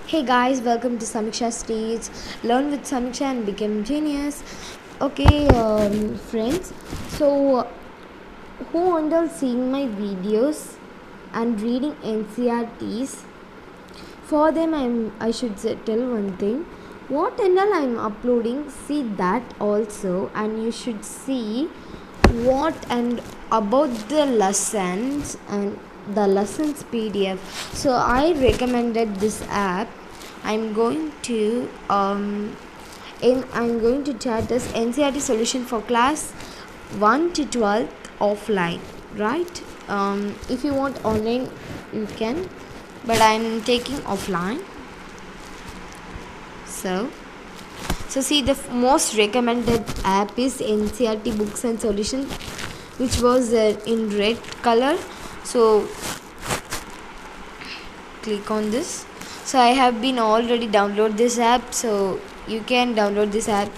Hey guys, welcome to Samiksha Stage. Learn with Samiksha and become genius. Okay, friends. So, who ended seeing my videos and reading NCRTs? For them, I should tell one thing. What and all I'm uploading, see that also, and you should see what and about the lessons and the lessons PDF. So I recommended this app. I'm going to I'm going to chat this NCRT solution for class 1 to 12 offline, right? If you want online, you can, but I'm taking offline. So see, the most recommended app is NCRT Books and Solutions, which was in red color. So click on this. So I have been already download this app, so you can download this app.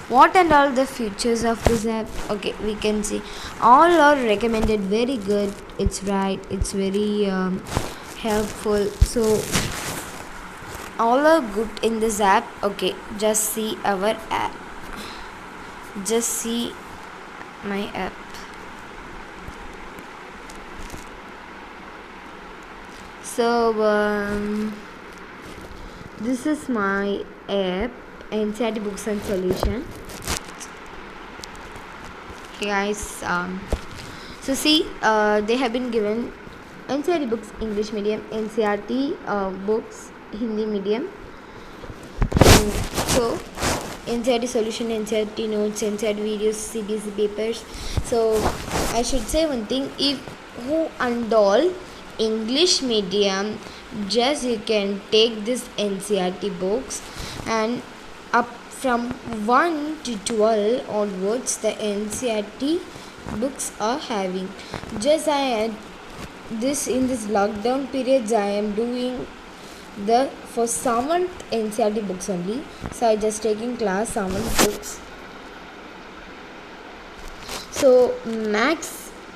What and all the features of this app? Okay, we can see all are recommended, very good. It's right, it's very helpful. So all are good in this app. Okay, just see our app, just see my app. So this is my app, NCRT Books and Solution. Okay guys, so see, they have been given NCRT books English medium, NCRT books Hindi medium. So NCRT solution, NCRT notes, NCRT videos, CBC papers. So I should say one thing: if who and all English medium, just you can take this NCRT books, and up from 1 to 12 onwards the NCRT books are having. Just I this in this lockdown periods I am doing the for 7th NCRT books only. So I just taking class 7th books. So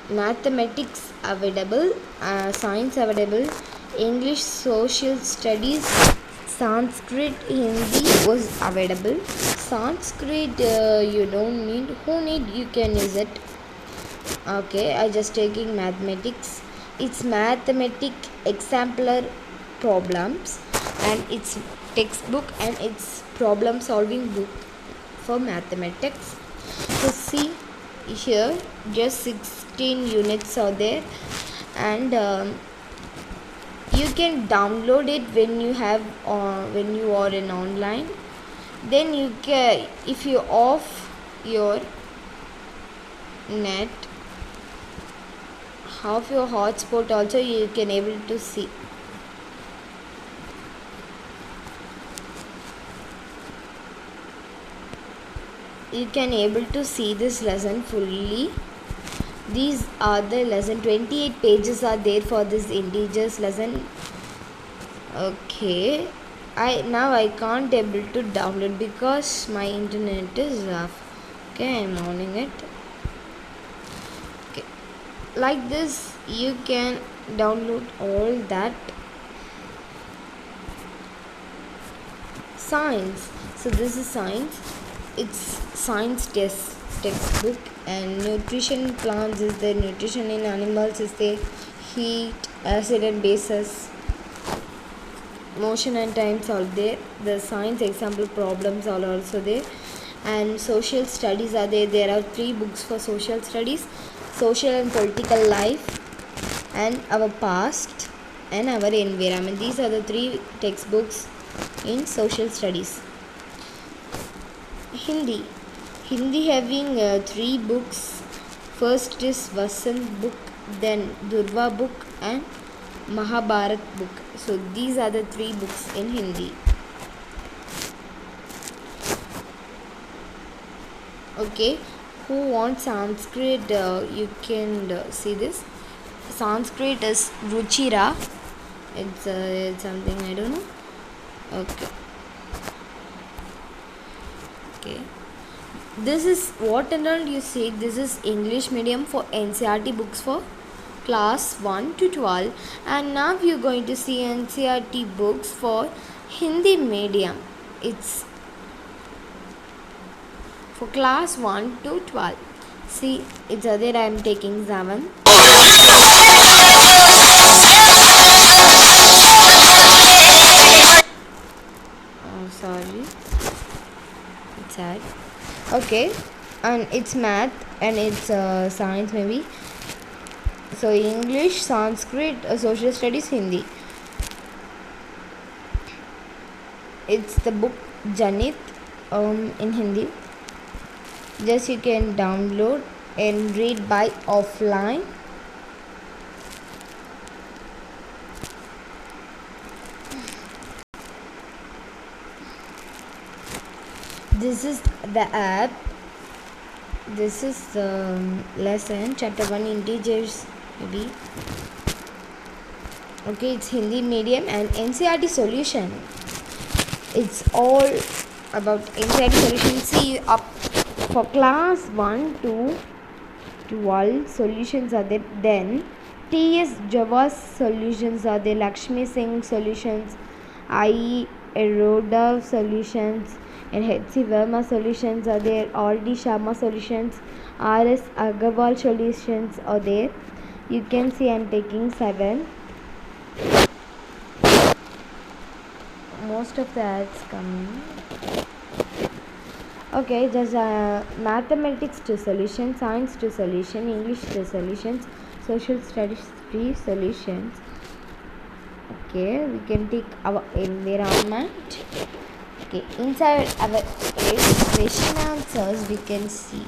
mathematics available, science available, English, social studies, Sanskrit, Hindi was available. Sanskrit you don't need, who need, you can use it. Okay, I just taking mathematics. It's mathematic exemplar problems, and it's textbook and it's problem solving book for mathematics. So see here, just 16 units are there, and you can download it when you have when you are in online. Then you can, if you off your net, half your hotspot also, you can able to see. You can able to see this lesson fully. These are the lesson, 28 pages are there for this integers lesson. Okay, I can't able to download because my internet is off. Okay, I'm owning it. Okay, like this you can download all that. Science, so this is science, it's science textbook. And nutrition, plants is there, nutrition in animals is there, heat, acid and bases, motion and times are there, the science example problems are also there, and social studies are there. There are 3 books for social studies: social and political life, and our past, and our environment. These are the 3 textbooks in social studies. Hindi having 3 books. First is Vasant book, then Durva book, and Mahabharat book. So these are the 3 books in Hindi. Okay, who wants Sanskrit, you can see this. Sanskrit is Ruchira. It's something I don't know. Okay, this is what and all you see. This is English medium for NCRT books for class 1 to 12, and now you're going to see NCRT books for Hindi medium. It's for class 1 to 12. See, it's other I am taking 7. Oh, sorry. It's sad. Okay, and it's math and it's science maybe. So English, Sanskrit, social studies, Hindi. It's the book Janit in Hindi. Just you can download and read by offline. This is the app. This is the lesson chapter 1 integers maybe. Okay, it's Hindi medium and NCERT solution. It's all about NCERT solution. See, up for class 1 to 12 solutions are there. Then TS Java's solutions are there. Lakshmi Singh solutions, IE Eroda solutions, and HC Verma solutions are there. RD Sharma solutions, RS Agarwal solutions are there. You can see I'm taking 7. Most of the ads coming. Okay, just mathematics to solution, science to solution, English to solutions, social studies 3 solutions. Okay, we can take our environment. Okay, inside our question answers we can see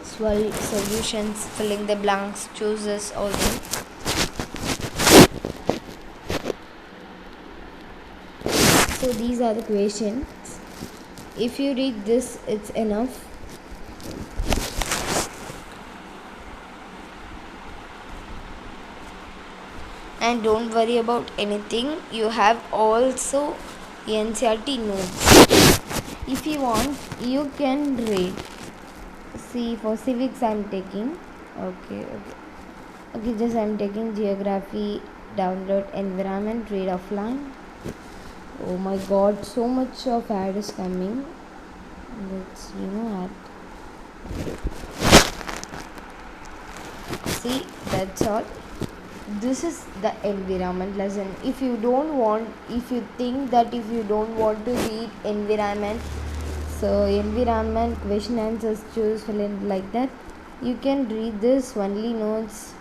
solutions, filling the blanks, chooses, all that. So these are the questions. If you read this, it's enough. And don't worry about anything. You have also NCERT notes. If you want, you can read. See, for civics I'm taking. Okay, just I'm taking geography, download, environment, read offline. Oh my god, so much of ad is coming. Let's ad. See, that's all. This is the environment lesson. If you think that if you don't want to read environment, so environment question answers, choose, fill in, like that, you can read this only notes.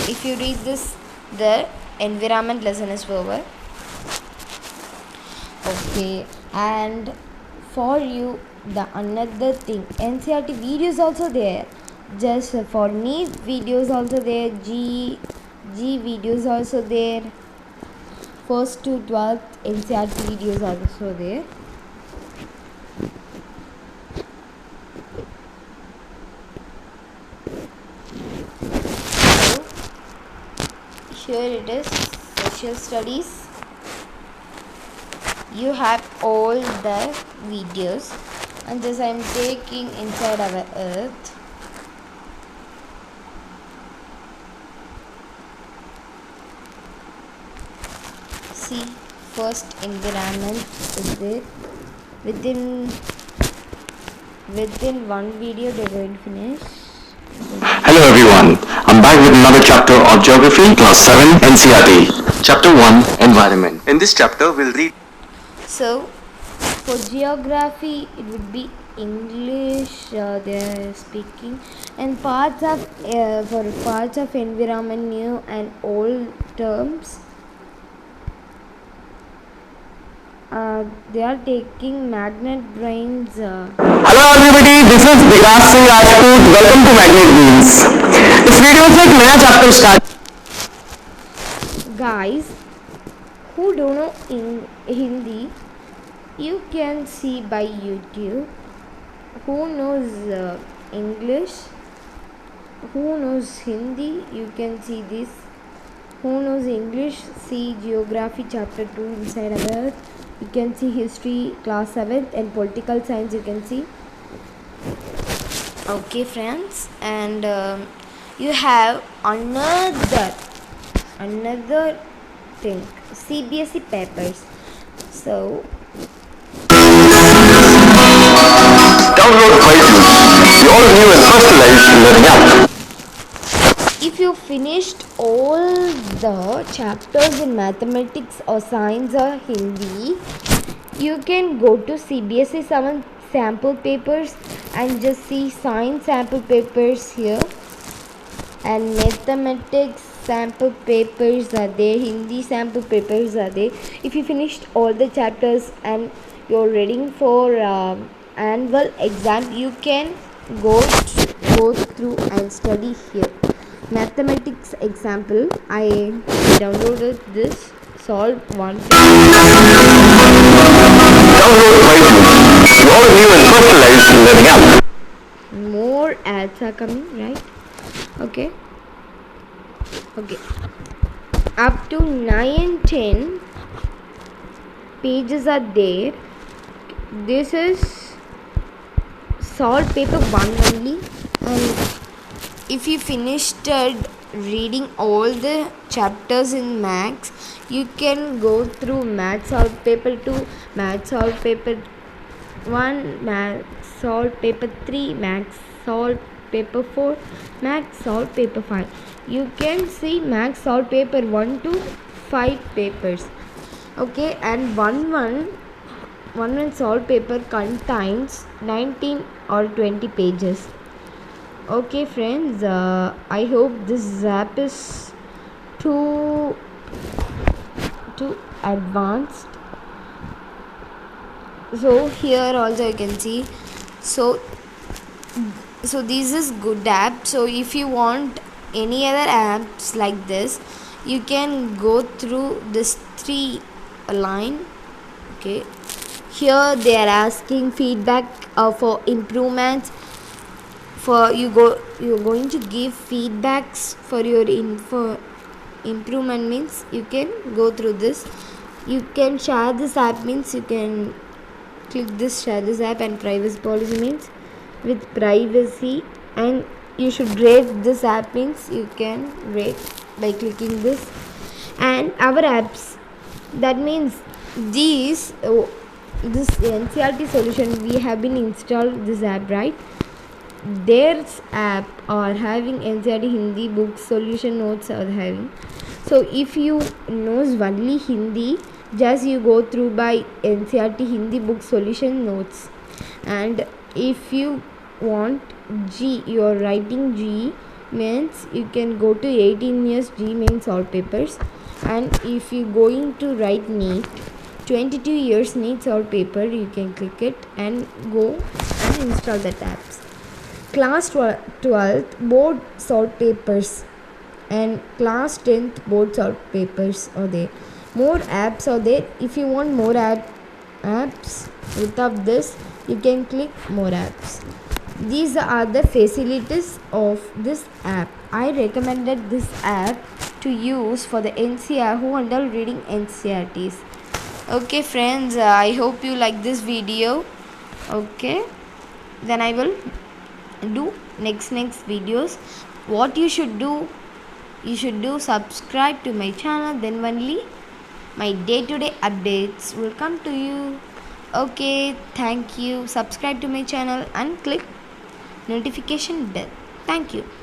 If you read this, the environment lesson is over. Okay, and for you the another thing, NCERT videos also there. Just for me, videos also there. G videos also there. First to 12th NCERT videos also there. So here it is, social studies. You have all the videos, and this I am taking inside our earth. See, first environment is there. Within one video they are going to finish. Hello everyone, I'm back with another chapter of Geography, Class 7 NCERT, Chapter 1 Environment. In this chapter we'll read. So, for geography it would be English they are speaking, and parts of environment, new and old terms. They are taking magnet brains. Hello everybody, this is Vikas Singh Rajput. Welcome to Magnet Beans. इस video से एक नया chapter start. Guys who don't know Hindi, you can see by YouTube. Who knows English, who knows Hindi, you can see this. Who knows English, see geography chapter 2 inside of it. You can see history class 7th and political science, you can see. Okay friends, and you have another thing, CBSE papers. So Download Byju's, the all-new and personalized learning app. if you finished all the chapters in mathematics or science or Hindi, you can go to CBSE 7 sample papers and just see science sample papers here, and mathematics sample papers are there, Hindi sample papers are there. If you finished all the chapters and you're reading for annual exam, you can go through and study here. Mathematics example, I downloaded this, solve one. Download Byju's, the all-new and personalized learning app. More ads are coming, right? Okay, up to 9-10 pages are there. This is solve paper 1 only, and if you finished reading all the chapters in maths, you can go through maths solve paper 2, maths solve paper 1, maths solve paper 3, maths solve paper 4, maths solve paper 5. You can see maths solve paper 1 to 5 papers. Okay, and one solve paper contains 19 or 20 pages. Okay friends, I hope this app is too advanced. So here also you can see, so this is good app. So if you want any other apps like this, you can go through this 3 line. Okay, here they are asking feedback for improvements. For you're going to give feedbacks for your improvement, means you can go through this. You can share this app, means you can click this share this app, and privacy policy means with privacy, and you should rate this app, means you can rate by clicking this. And our apps, that means this NCERT solution, we have been installed this app, right? Their app are having NCERT Hindi books solution notes are having. So if you knows only Hindi, just you go through by NCERT Hindi book solution notes. And if you want G, you are writing G, means you can go to 18 years G main solve papers. And if you going to write NEET 22 years NEET solve paper, you can click it and go and install that apps. Class 12th board solve papers and class 10th board solve papers are there. More apps are there. If you want more apps without this, you can click more apps. These are the facilities of this app. I recommended this app to use for the NCR who are reading NCRTs. Okay friends, I hope you like this video. Okay, then I will do next videos. What you should do subscribe to my channel, then only my day-to-day updates will come to you. Okay, thank you. Subscribe to my channel and click notification bell. Thank you.